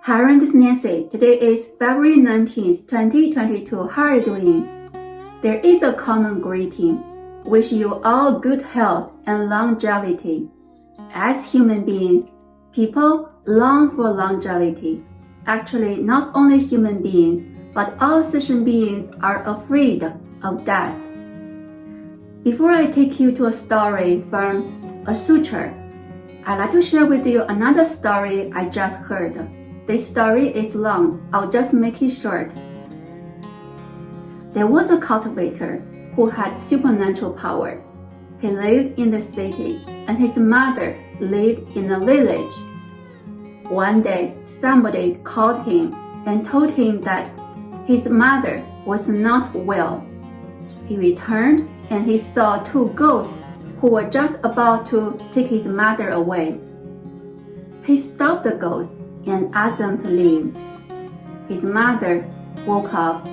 Hi, this is Nancy. Today is February 19th, 2022. How are you doing? There is a common greeting. Wish you all good health and longevity. As human beings, people long for longevity. Actually, not only human beings, but all sentient beings are afraid of death. Before I take you to a story from a sutra, I'd like to share with you another story I just heard. This story is long. I'll just make it short. There was a cultivator who had supernatural power. He lived in the city, and his mother lived in a village. One day, somebody called him and told him that his mother was not well. He returned and he saw two ghosts who were just about to take his mother away. He stopped the ghosts and asked them to leave. His mother woke up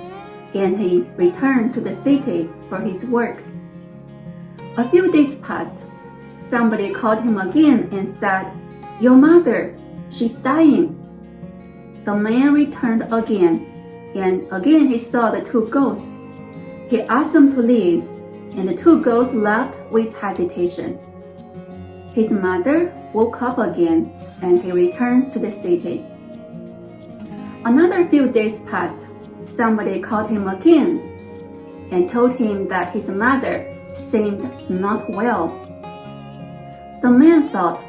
and he returned to the city for his work. A few days passed. Somebody called him again and said, "Your mother, she's dying." The man returned again, and again he saw the two ghosts. He asked them to leave, and the two ghosts left with hesitation. His mother woke up again, and he returned to the city. Another few days passed. Somebody called him again and told him that his mother seemed not well. The man thought,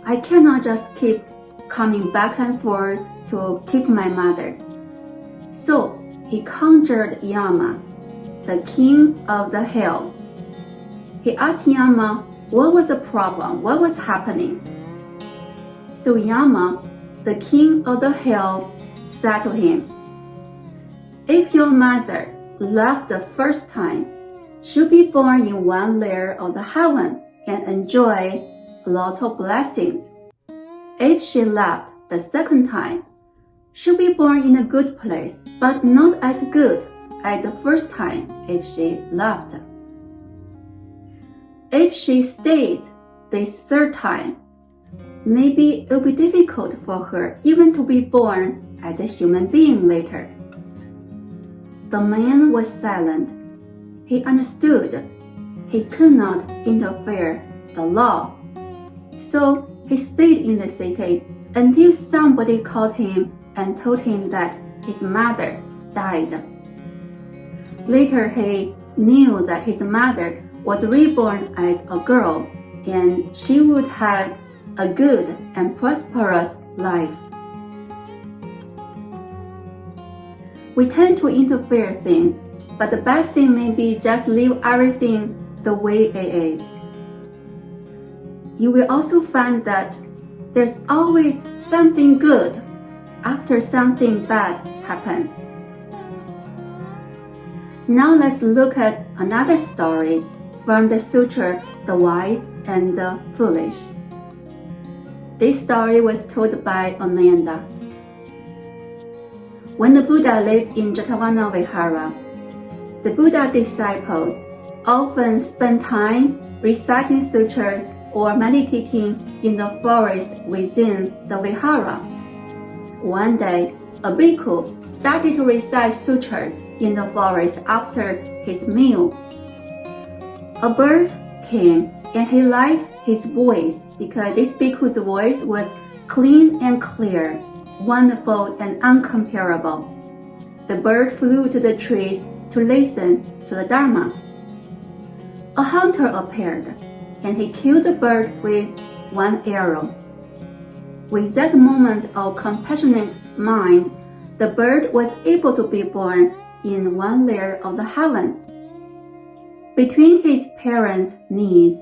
"I cannot just keep coming back and forth to keep my mother." So he conjured Yama, the king of the hell. He asked Yama what was the problem, what was happening. So Yama, the king of the hell, said to him, "If your mother left the first time, she'll be born in one layer of the heaven and enjoy a lot of blessings. If she left the second time, she'll be born in a good place, but not as good as the first time if she left. If she stayed this third time, maybe it'll be difficult for her even to be born as a human being later." The man was silent. He understood he could not interfere the law. So he stayed in the city until somebody called him and told him that his mother died. Later he knew that his mother was reborn as a girl and she would have a good and prosperous life. We tend to interfere things, but the best thing may be just leave everything the way it is. You will also find that there's always something good after something bad happens. Now let's look at another story from the sutra, The Wise and the Foolish. This story was told by Ananda. When the Buddha lived in Jetavana Vihara, the Buddha disciples often spent time reciting sutras or meditating in the forest within the Vihara. One day, a bhikkhu started to recite sutras in the forest after his meal. A bird came and he liked his voice because this bhikkhu's voice was clean and clear, wonderful and uncomparable. The bird flew to the trees to listen to the Dharma. A hunter appeared, and he killed the bird with one arrow. With that moment of compassionate mind, the bird was able to be born in one layer of the heaven. Between his parents' knees,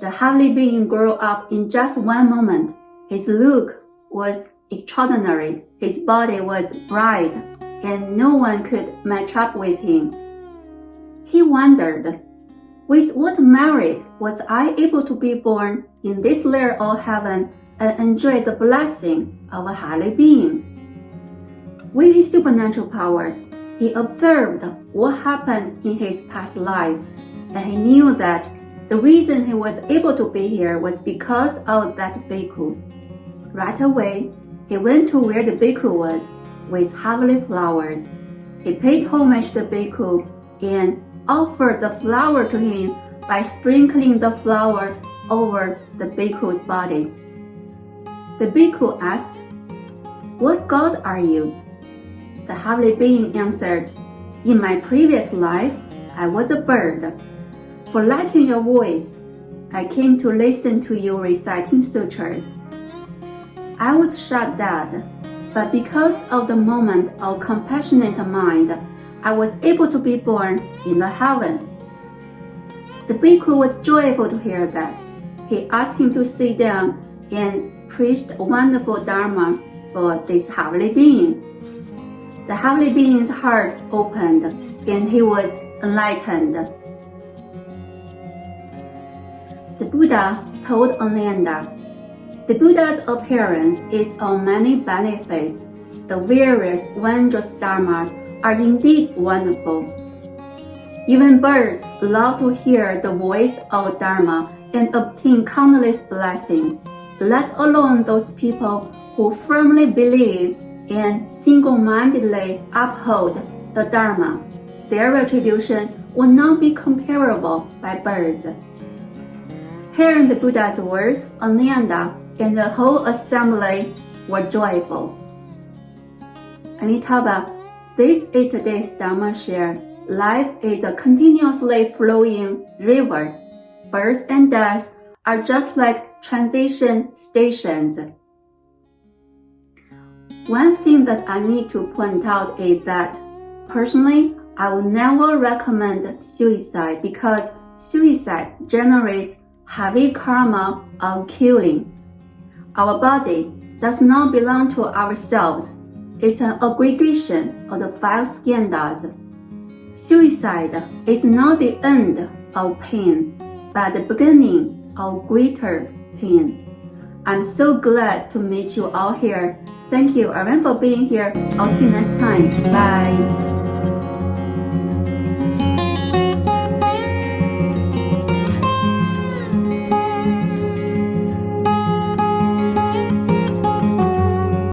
the heavenly being grew up in just one moment. His look was extraordinary, his body was bright, and no one could match up with him. He wondered, with what merit was I able to be born in this layer of heaven and enjoy the blessing of a highly being? With his supernatural power, he observed what happened in his past life, and he knew that the reason he was able to be here was because of that bhikkhu. Right away, he went to where the bhikkhu was with heavenly flowers. He paid homage to the bhikkhu and offered the flower to him by sprinkling the flower over the bhikkhu's body. The bhikkhu asked, "What god are you?" The heavenly being answered, "In my previous life, I was a bird. For liking your voice, I came to listen to you reciting sutras. I was shot dead, but because of the moment of compassionate mind, I was able to be born in the heaven." The bhikkhu was joyful to hear that. He asked him to sit down and preached wonderful Dharma for this heavenly being. The heavenly being's heart opened and he was enlightened. The Buddha told Ananda, "The Buddha's appearance is of many benefits. The various wondrous dharmas are indeed wonderful. Even birds love to hear the voice of Dharma and obtain countless blessings, let alone those people who firmly believe and single-mindedly uphold the Dharma. Their retribution will not be comparable by birds." Hearing the Buddha's words, Ananda and the whole assembly were joyful. Amitabha, this is today's Dharma share. Life is a continuously flowing river. Birth and death are just like transition stations. One thing that I need to point out is that, personally, I would never recommend suicide because suicide generates heavy karma of killing. Our body does not belong to ourselves. It's an aggregation of the 5 skandhas. Suicide is not the end of pain, but the beginning of greater pain. I'm so glad to meet you all here. Thank you everyone for being here. I'll see you next time. Bye.